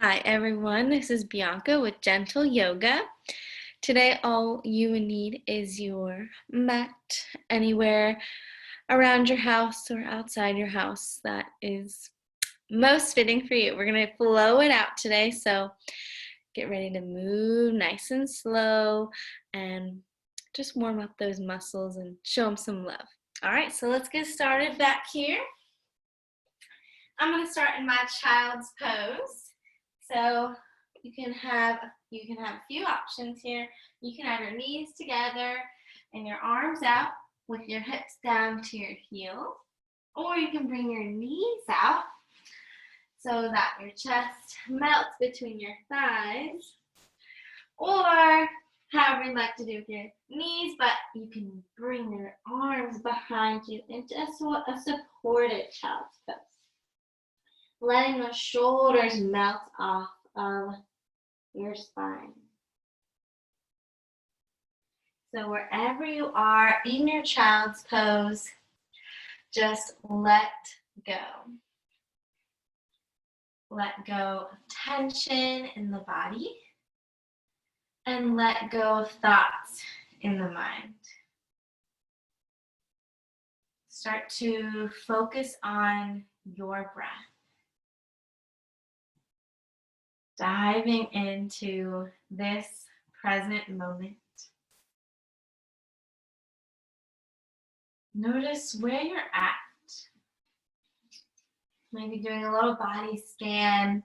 Hi everyone, this is Bianca with Gentle Yoga. Today all you would need is your mat anywhere around your house or outside your house that is most fitting for you. We're going to flow it out today, so get ready to move nice and slow and just warm up those muscles and show them some love. All right, so let's get started back here. I'm going to start in my child's pose. So you can have a few options here. You can have your knees together and your arms out with your hips down to your heels, or you can bring your knees out so that your chest melts between your thighs, or however you like to do with your knees, but you can bring your arms behind you into a supported child's pose. Letting the shoulders melt off of your spine. So wherever you are in your child's pose, just let go. Let go of tension in the body and let go of thoughts in the mind. Start to focus on your breath. Diving into this present moment. Notice where you're at. Maybe doing a little body scan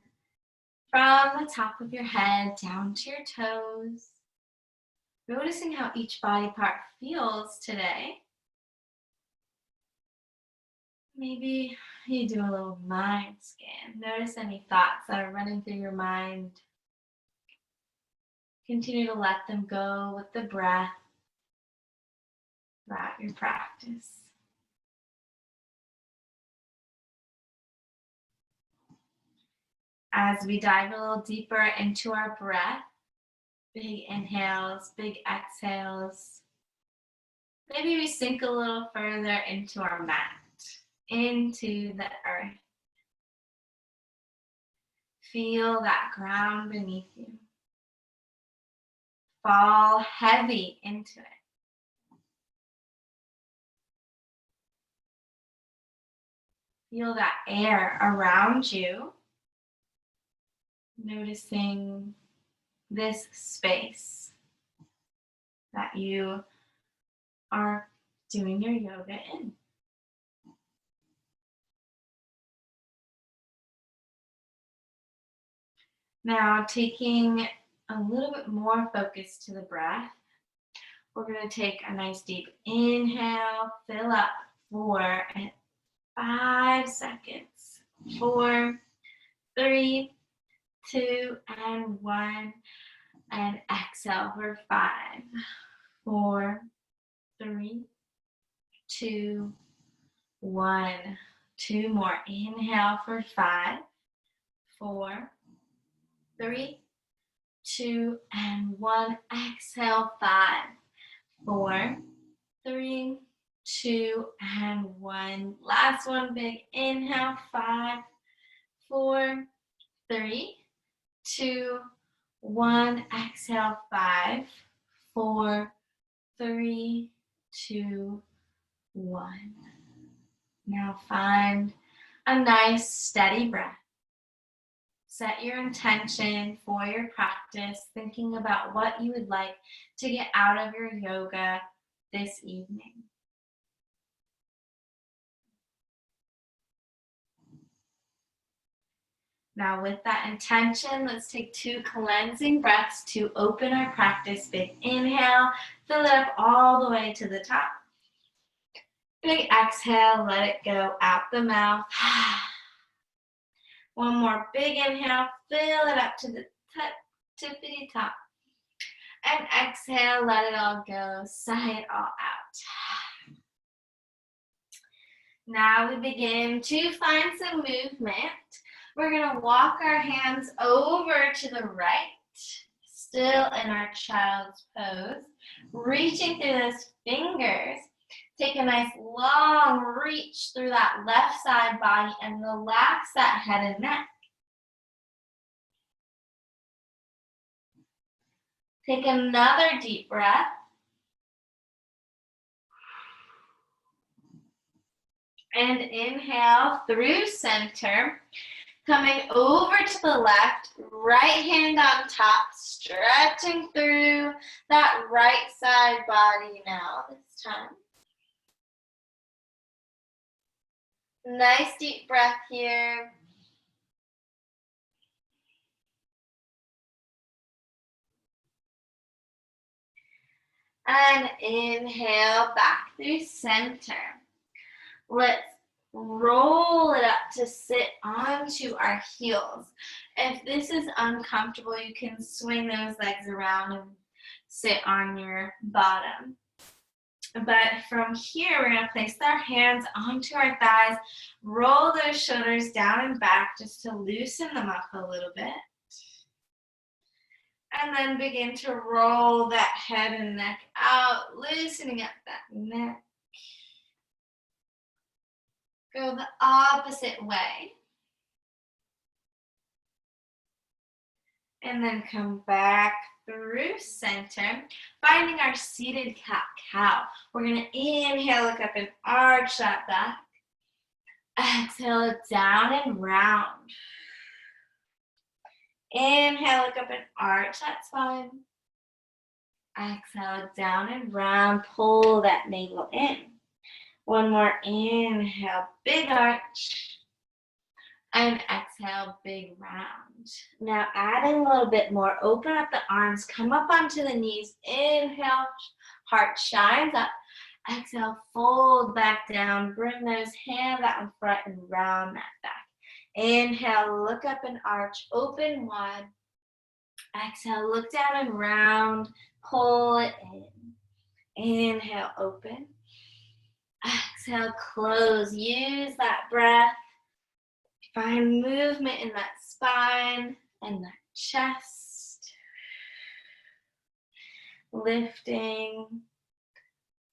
from the top of your head down to your toes. Noticing how each body part feels today. Maybe you do a little mind scan. Notice any thoughts that are running through your mind. Continue to let them go with the breath throughout your practice. As we dive a little deeper into our breath, big inhales, big exhales. Maybe we sink a little further into our mat, into the earth. Feel that ground beneath you. Fall heavy into it. Feel that air around you. Noticing this space that you are doing your yoga in. Now, taking a little bit more focus to the breath, we're going to take a nice deep inhale, fill up 4 and 5 seconds. 4, 3, 2, and 1. And exhale for 5, 4, 3, 2, 1. 2 more. Inhale for 5, 4, 3, 2, and 1. Exhale 5, 4, 3, 2, and 1. Last one, big inhale. 5, 4, 3, 2, 1. Exhale 5, 4, 3, 2, 1. Now find a nice steady breath. Set your intention for your practice, thinking about what you would like to get out of your yoga this evening. Now with that intention, let's take 2 cleansing breaths to open our practice. Big inhale, fill it up all the way to the top. Big exhale, let it go out the mouth. One more big inhale, fill it up to the tippity top. And exhale, let it all go, sigh it all out. Now we begin to find some movement. We're going to walk our hands over to the right, still in our child's pose, reaching through those fingers. Take a nice long reach through that left side body and relax that head and neck. Take another deep breath. And inhale through center. Coming over to the left, right hand on top, stretching through that right side body now this time. Nice deep breath here. And inhale back through center. Let's roll it up to sit onto our heels. If this is uncomfortable, you can swing those legs around and sit on your bottom. But from here, we're going to place our hands onto our thighs, roll those shoulders down and back just to loosen them up a little bit. And then begin to roll that head and neck out, loosening up that neck. Go the opposite way. And then come back through center, finding our seated cat-cow. We're going to inhale, look up and arch that back. Exhale, down and round. Inhale, look up and arch that spine. Exhale, down and round. Pull that navel in. One more inhale, big arch. And exhale, big round. Now adding a little bit more, open up the arms, come up onto the knees. Inhale, heart shines up. Exhale, fold back down. Bring those hands out in front and round that back. Inhale, look up and arch, open wide. Exhale, look down and round, pull it in. Inhale, open. Exhale, close. Use that breath. Find movement in that spine and that chest. Lifting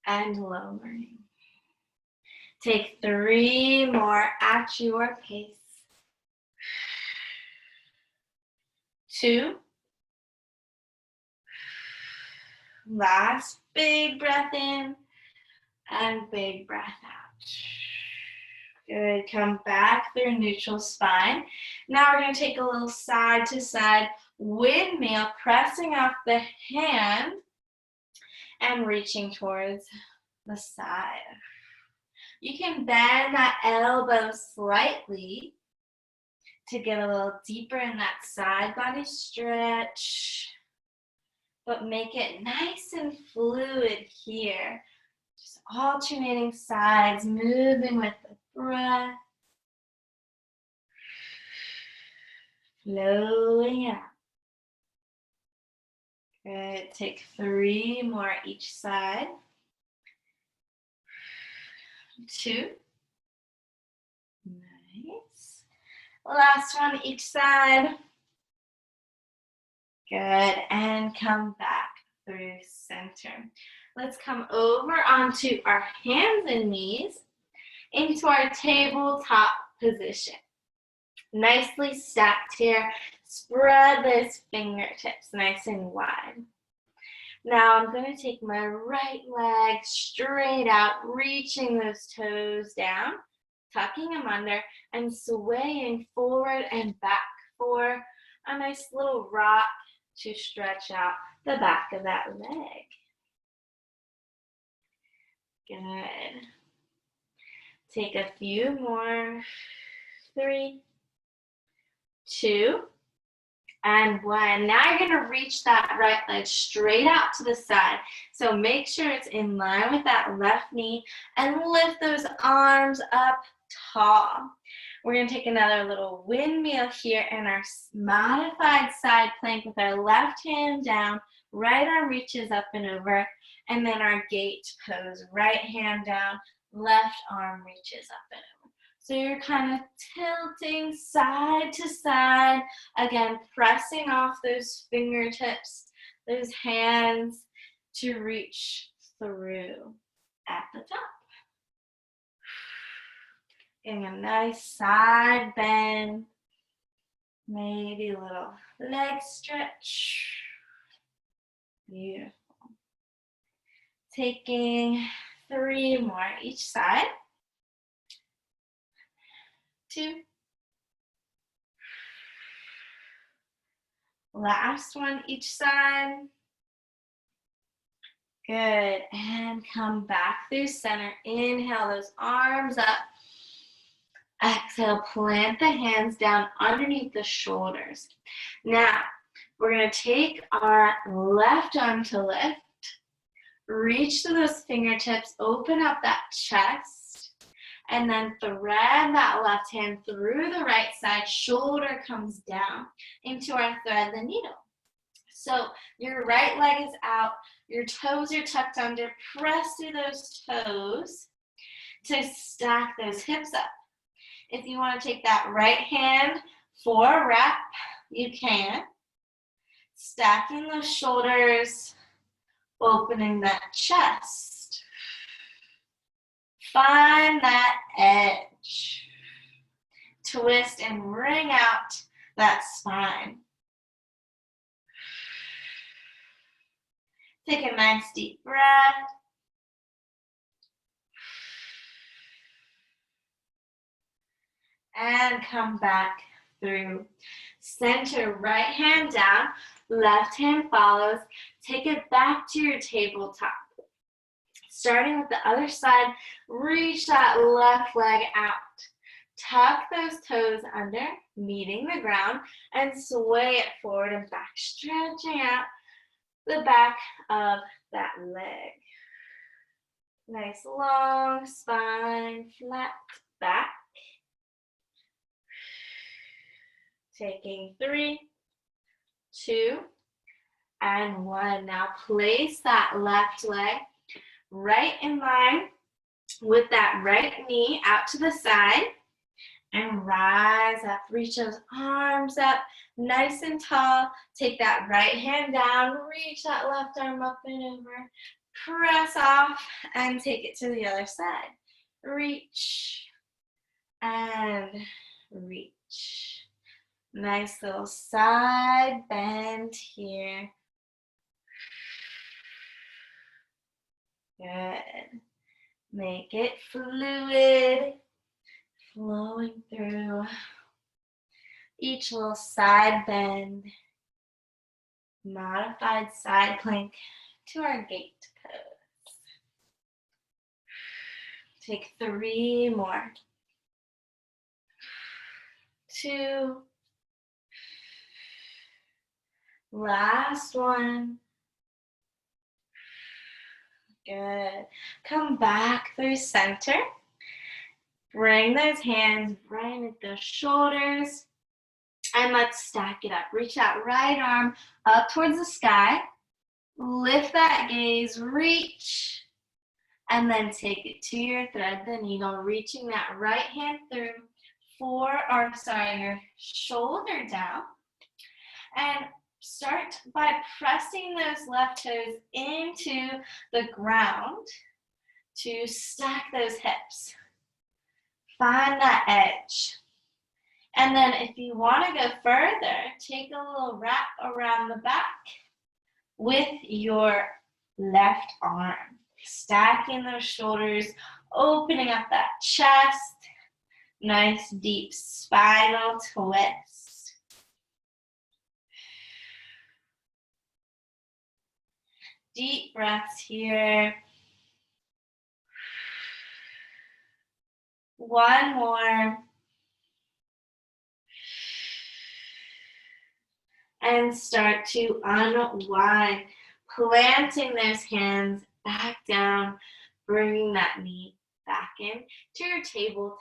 and lowering. Take 3 more at your pace. 2. Last big breath in and big breath out. Good, come back through neutral spine. Now we're going to take a little side to side windmill, pressing off the hand and reaching towards the side. You can bend that elbow slightly to get a little deeper in that side body stretch, but make it nice and fluid here. Just alternating sides, moving with the breath, flowing out. Good, take 3 more each side. 2. Nice. Last one each side. Good, and come back through center. Let's come over onto our hands and knees into our tabletop position. Nicely stacked here. Spread those fingertips nice and wide. Now I'm going to take my right leg straight out, reaching those toes down, tucking them under, and swaying forward and back for a nice little rock to stretch out the back of that leg. Good. Take a few more. 3, 2, and 1. Now you're going to reach that right leg straight out to the side. So make sure it's in line with that left knee and lift those arms up tall. We're going to take another little windmill here in our modified side plank with our left hand down, right arm reaches up and over, and then our gate pose, right hand down, left arm reaches up and over. So you're kind of tilting side to side, again, pressing off those fingertips, those hands to reach through at the top. Getting a nice side bend, maybe a little leg stretch. Beautiful. Taking 3 more each side. 2. Last one each side. Good. And come back through center. Inhale those arms up. Exhale, plant the hands down underneath the shoulders. Now, we're going to take our left arm to lift. Reach to those fingertips, open up that chest, and then thread that left hand through the right side. Shoulder comes down into our thread the needle. So your right leg is out, your toes are tucked under. Press through those toes to stack those hips up. If you want to take that right hand for a rep, you can. Stacking those shoulders, opening that chest. Find that edge. Twist and wring out that spine. Take a nice deep breath. And come back through. Center, right hand down, left hand follows. Take it back to your tabletop. Starting with the other side, reach that left leg out. Tuck those toes under, meeting the ground, and sway it forward and back, stretching out the back of that leg. Nice long spine, flat back. Taking 3, 2, and 1. Now place that left leg right in line with that right knee out to the side and rise up. Reach those arms up nice and tall. Take that right hand down, reach that left arm up and over. Press off and take it to the other side. Reach and reach. Nice little side bend here. Good. Make it fluid, flowing through each little side bend. Modified side plank to our gate pose. Take 3 more. 2. Last one. Good. Come back through center. Bring those hands right at the shoulders. And let's stack it up. Reach that right arm up towards the sky. Lift that gaze, reach. And then take it to your thread the needle, reaching that right hand through your shoulder down. And start by pressing those left toes into the ground to stack those hips. Find that edge. And then if you want to go further, take a little wrap around the back with your left arm. Stacking those shoulders, opening up that chest. Nice deep spinal twist. Deep breaths here. One more. And start to unwind, planting those hands back down, bringing that knee back in to your tabletop.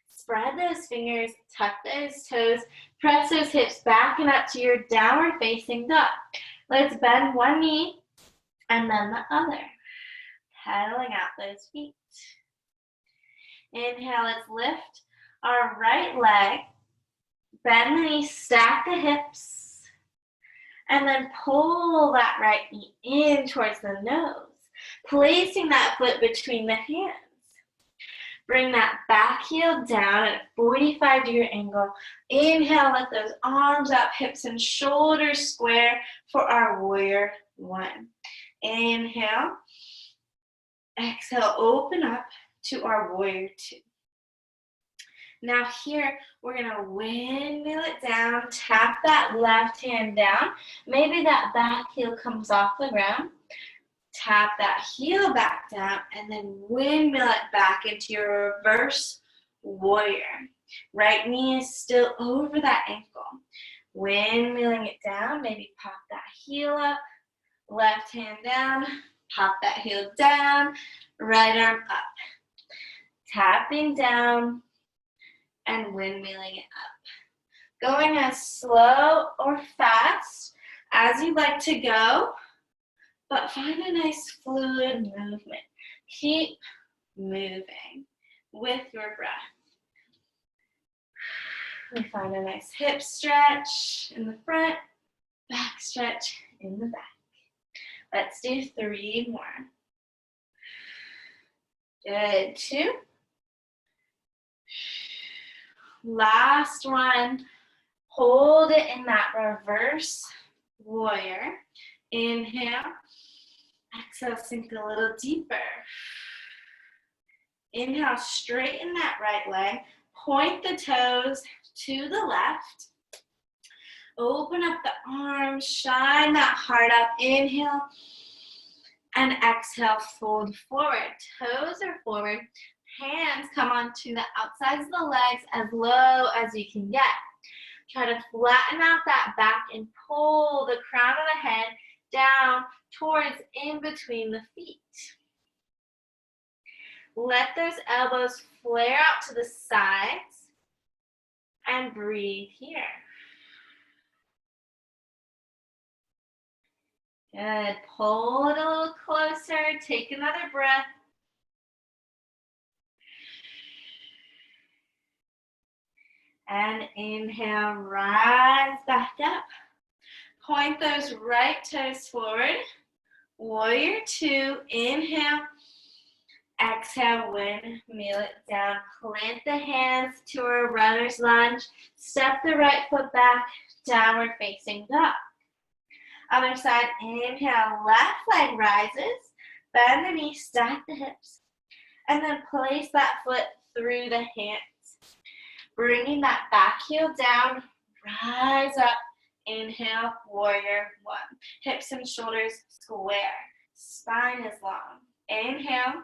Spread those fingers, tuck those toes, press those hips back and up to your downward facing dog. Let's bend one knee and then the other. Pedaling out those feet. Inhale, let's lift our right leg. Bend the knee, stack the hips. And then pull that right knee in towards the nose. Placing that foot between the hands. Bring that back heel down at a 45-degree angle. Inhale, let those arms up, hips and shoulders square for our warrior one. Inhale. Exhale, open up to our warrior two. Now here, we're gonna windmill it down, tap that left hand down. Maybe that back heel comes off the ground. Tap that heel back down and then windmill it back into your reverse warrior. Right knee is still over that ankle. Windmilling it down, maybe pop that heel up, left hand down, pop that heel down, right arm up. Tapping down and windmilling it up. Going as slow or fast as you'd like to go, but find a nice fluid movement. Keep moving with your breath. We find a nice hip stretch in the front, back stretch in the back. Let's do 3 more. Good, 2. Last one. Hold it in that reverse warrior. Inhale. Exhale, sink a little deeper. Inhale, straighten that right leg. Point the toes to the left. Open up the arms, shine that heart up. Inhale and exhale, fold forward. Toes are forward. Hands come onto the outsides of the legs as low as you can get. Try to flatten out that back and pull the crown of the head down towards in between the feet. Let those elbows flare out to the sides and breathe here. Good. Pull it a little closer. Take another breath. And inhale, rise back up. Point those right toes forward. Warrior two, inhale. Exhale, windmill it down. Plant the hands to a runner's lunge. Step the right foot back, downward facing dog. Other side, inhale, left leg rises. Bend the knee, stack the hips. And then place that foot through the hands. Bringing that back heel down, rise up. Inhale, warrior one. Hips and shoulders square. Spine is long. Inhale.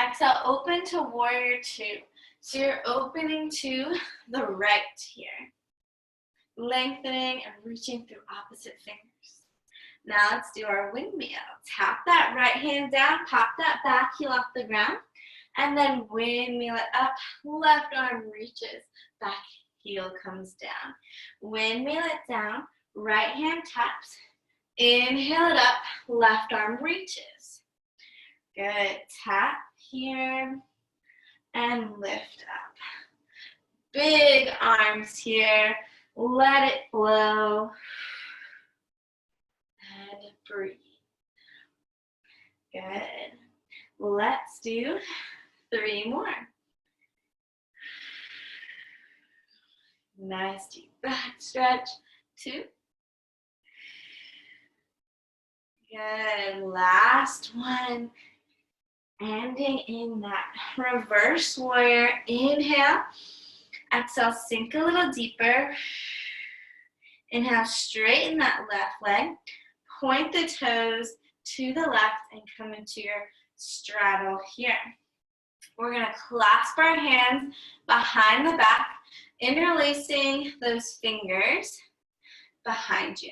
Exhale, open to warrior two. So you're opening to the right here. Lengthening and reaching through opposite fingers. Now let's do our windmill. Tap that right hand down, pop that back heel off the ground, and then windmill it up. Left arm reaches, back heel comes down. Windmill it down, right hand taps. Inhale it up, left arm reaches. Good. Tap here and lift up. Big arms here. Let it flow. And breathe. Good. Let's do 3 more. Nice deep back stretch. 2. Good. Last one. Ending in that reverse warrior. Inhale. Exhale, sink a little deeper. Inhale, straighten that left leg. Point the toes to the left and come into your straddle here. We're going to clasp our hands behind the back, interlacing those fingers behind you.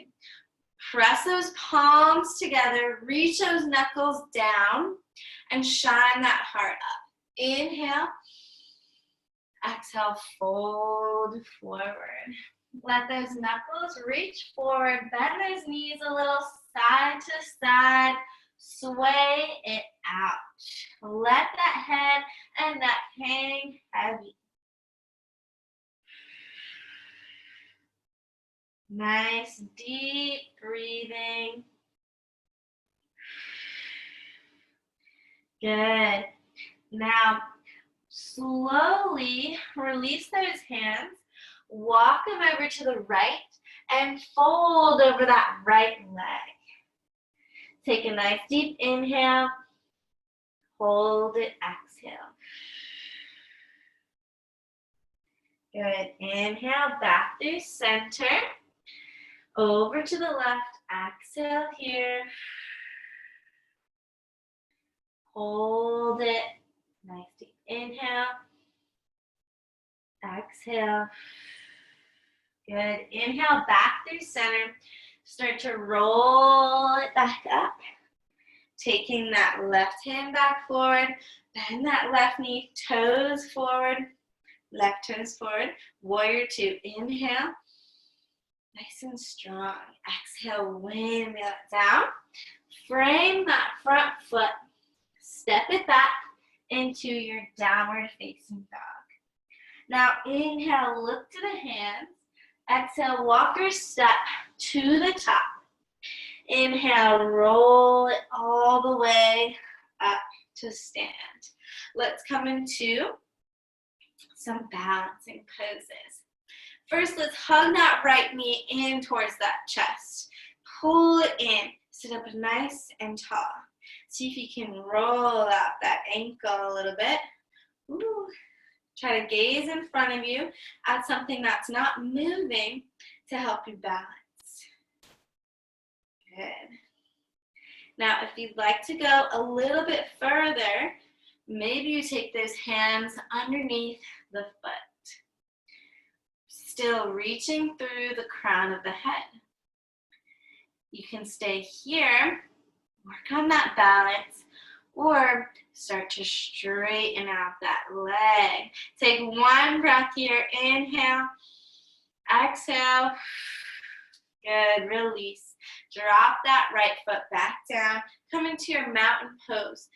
Press those palms together, reach those knuckles down, and shine that heart up. Inhale. Exhale, fold forward. Let those knuckles reach forward. Bend those knees a little side to side. Sway it out. Let that head and neck hang heavy. Nice deep breathing. Good. Now, slowly release those hands. Walk them over to the right and fold over that right leg. Take a nice deep inhale. Hold it, exhale. Good. Inhale, back through center. Over to the left. Exhale here. Hold it. Nice deep inhale. Exhale. Good. Inhale, back through center. Start to roll it back up. Taking that left hand back forward. Bend that left knee, toes forward. Left toes forward. Warrior two. Inhale. Nice and strong. Exhale, windmill it down. Frame that front foot. Step it back into your downward facing dog. Now inhale, look to the hands. Exhale, walker step to the top. Inhale, roll it all the way up to stand. Let's come into some balancing poses. First, let's hug that right knee in towards that chest. Pull it in. Sit up nice and tall. See if you can roll out that ankle a little bit. Ooh. Try to gaze in front of you at something that's not moving to help you balance. Good. Now, if you'd like to go a little bit further, maybe you take those hands underneath the foot. Still reaching through the crown of the head. You can stay here, work on that balance, or start to straighten out that leg. Take one breath here. Inhale. Exhale. Good. Release. Drop that right foot back down. Come into your mountain pose.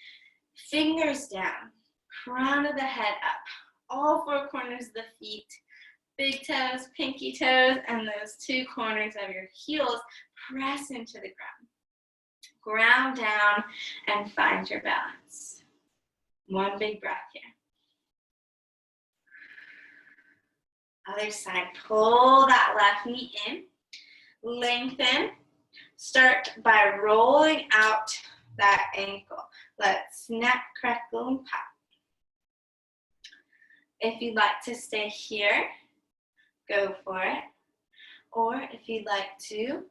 Fingers down. Crown of the head up. All four corners of the feet. Big toes, pinky toes, and those two corners of your heels press into the ground. Ground down and find your balance. One big breath here. Other side, pull that left knee in. Lengthen. Start by rolling out that ankle. Let's snap, crackle, and pop. If you'd like to stay here, go for it. Or if you'd like to,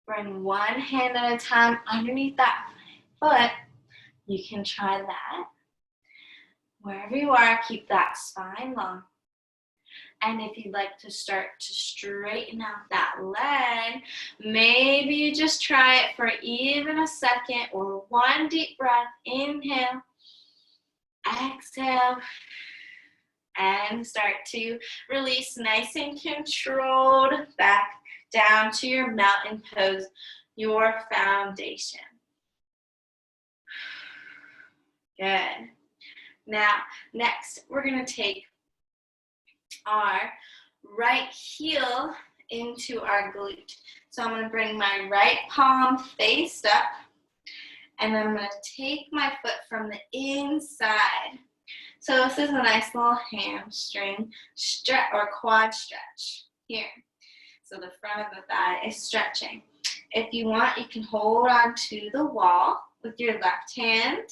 bring one hand at a time underneath that foot. You can try that. Wherever you are, keep that spine long. And if you'd like to start to straighten out that leg, maybe you just try it for even a second or one deep breath. Inhale, exhale, and start to release nice and controlled back down to your mountain pose, your foundation. Good. Now, next, we're going to take our right heel into our glute. So I'm going to bring my right palm faced up, and then I'm going to take my foot from the inside. So this is a nice little hamstring stretch or quad stretch here. So the front of the thigh is stretching. If you want, you can hold on to the wall with your left hand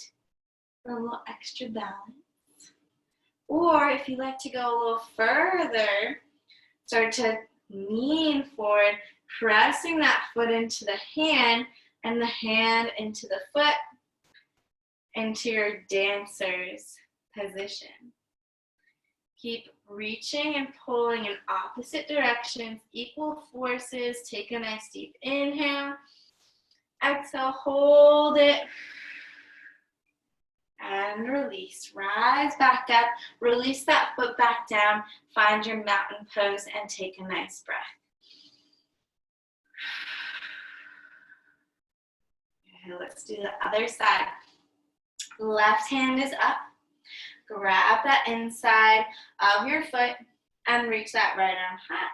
for a little extra balance. Or if you like to go a little further, start to lean forward, pressing that foot into the hand and the hand into the foot, into your dancer's position. Keep reaching and pulling in opposite directions, equal forces. Take a nice deep inhale. Exhale, hold it. And release. Rise back up. Release that foot back down. Find your mountain pose and take a nice breath. Okay, let's do the other side. Left hand is up. Grab that inside of your foot and reach that right arm high.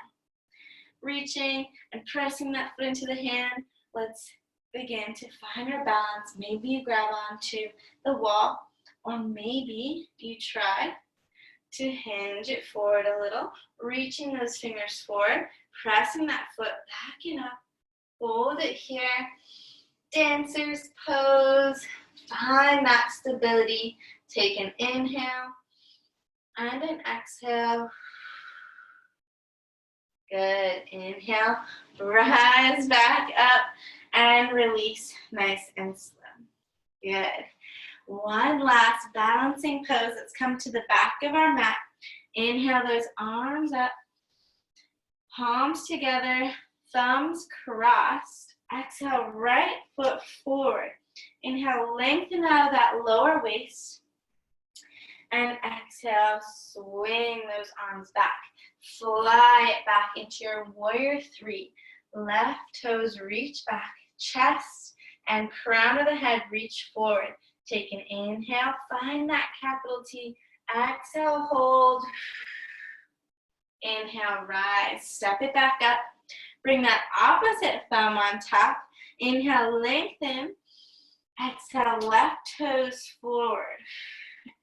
Reaching and pressing that foot into the hand. Let's begin to find our balance. Maybe you grab onto the wall, or maybe you try to hinge it forward a little, reaching those fingers forward, pressing that foot back and up. Hold it here. dancer's pose. Find that stability. Take an inhale and an exhale. Good. Inhale, rise back up and release nice and slow. Good. One last balancing pose. Let's come to the back of our mat. Inhale those arms up, palms together, thumbs crossed. Exhale, right foot forward. Inhale, lengthen out of that lower waist. And exhale, swing those arms back. Fly it back into your warrior three. Left toes reach back, chest and crown of the head reach forward. Take an inhale, find that capital T. Exhale, hold. Inhale, rise. Step it back up. Bring that opposite thumb on top. Inhale, lengthen. Exhale, left toes forward.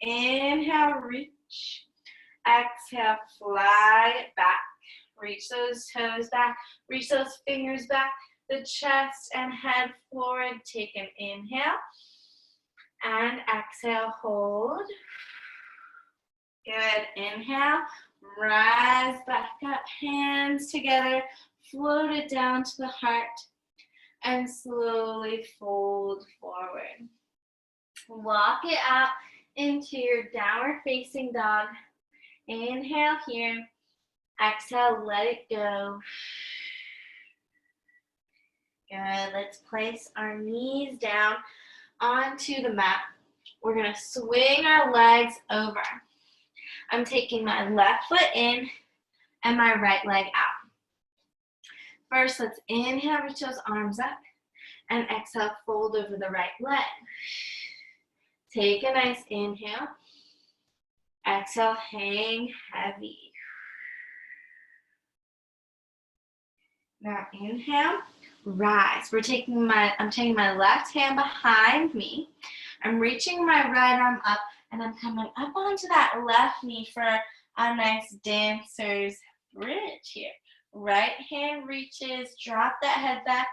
Inhale, reach. Exhale, fly it back. Reach those toes back. Reach those fingers back. The chest and head forward. Take an inhale. And exhale, hold. Good. Inhale. Rise back up. Hands together. Float it down to the heart. And slowly fold forward. Walk it out into your downward facing dog. Inhale here. Exhale, let it go. Good. Let's place our knees down onto the mat. We're going to swing our legs over. I'm taking my left foot in and my right leg out. First, let's inhale, reach those arms up, and exhale, fold over the right leg. Take a nice inhale. Exhale, hang heavy. Now inhale, rise. I'm taking my left hand behind me. I'm reaching my right arm up, and I'm coming up onto that left knee for a nice dancer's bridge here. Right hand reaches, drop that head back,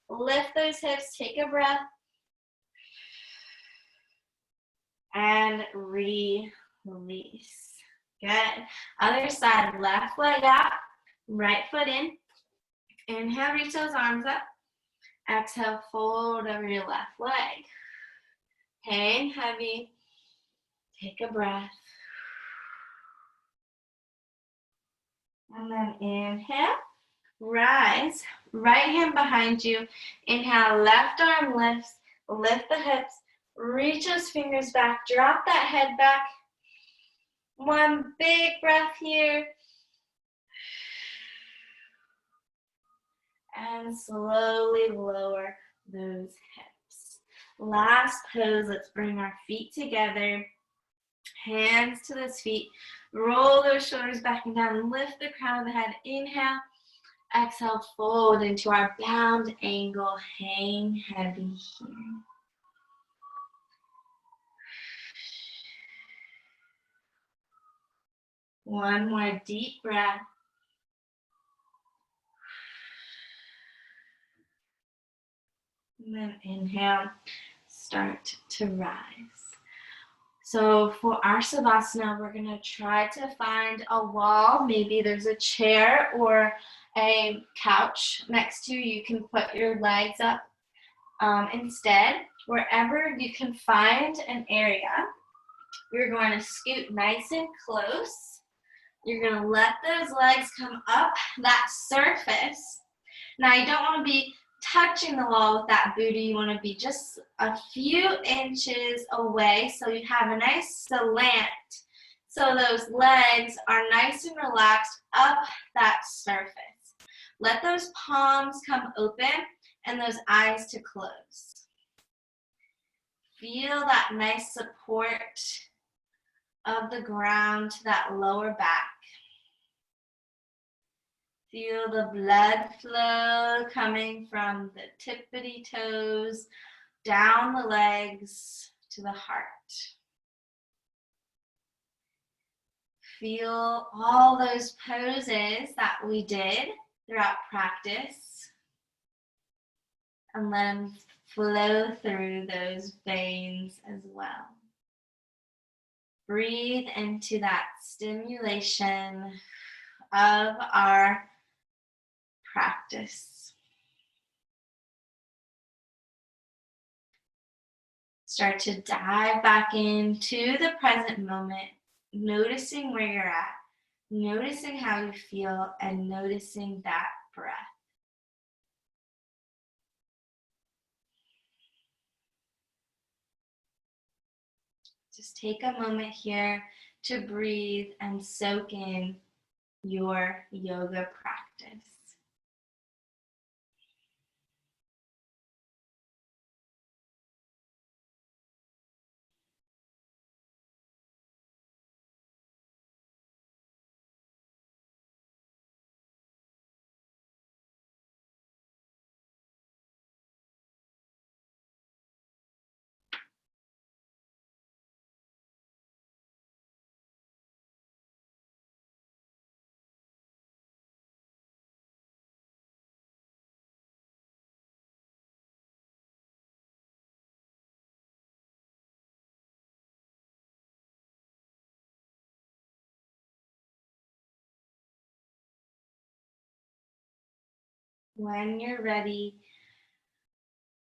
lift those hips, take a breath, and release. Good. Other side, left leg out, right foot in. Inhale, reach those arms up. Exhale, fold over your left leg. Hang heavy. Take a breath. And then inhale, rise. Right hand behind you. Inhale, left arm lifts. Lift the hips. Reach those fingers back. Drop that head back. One big breath here. And slowly lower those hips. Last pose, let's bring our feet together. Hands to those feet. Roll those shoulders back and down. Lift the crown of the head. Inhale. Exhale, fold into our bound angle. Hang heavy here. One more deep breath. And then inhale, start to rise. So for our Savasana, we're gonna try to find a wall. Maybe there's a chair or a couch next to you. You can put your legs up instead. Wherever you can find an area, you're going to scoot nice and close. You're gonna let those legs come up that surface. Now you don't wanna be touching the wall with that booty. You want to be just a few inches away so you have a nice slant. So those legs are nice and relaxed up that surface. Let those palms come open and those eyes to close. Feel that nice support of the ground to that lower back. Feel the blood flow coming from the tippity toes, down the legs to the heart. Feel all those poses that we did throughout practice, and let them flow through those veins as well. Breathe into that stimulation of our practice. Start to dive back into the present moment, noticing where you're at, noticing how you feel, and noticing that breath. Just take a moment here to breathe and soak in your yoga practice. When you're ready,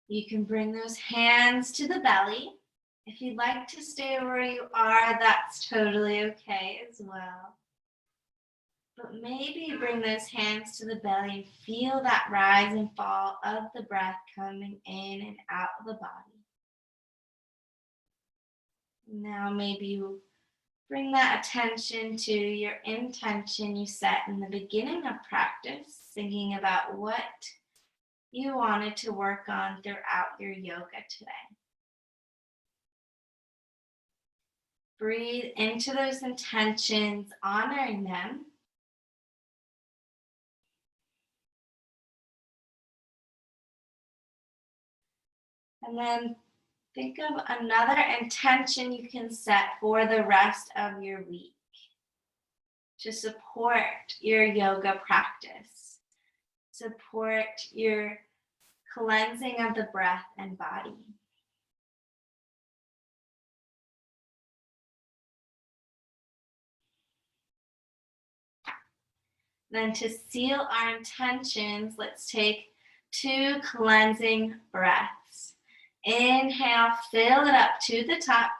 you can bring those hands to the belly. If you'd like to stay where you are, that's totally okay as well. But maybe bring those hands to the belly and feel that rise and fall of the breath coming in and out of the body. Now maybe you bring that attention to your intention you set in the beginning of practice, thinking about what you wanted to work on throughout your yoga today. Breathe into those intentions, honoring them. And then think of another intention you can set for the rest of your week to support your yoga practice, support your cleansing of the breath and body. Then to seal our intentions, let's take 2 cleansing breaths. Inhale, fill it up to the top.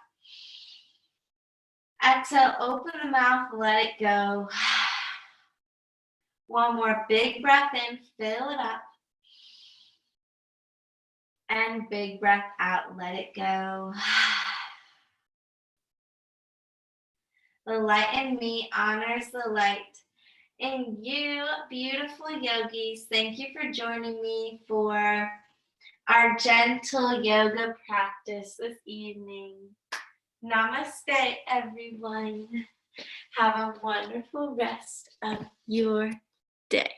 Exhale, open the mouth, let it go. One more big breath in, fill it up. And big breath out, let it go. The light in me honors the light in you, beautiful yogis. Thank you for joining me for our gentle yoga practice this evening. Namaste, everyone. Have a wonderful rest of your day.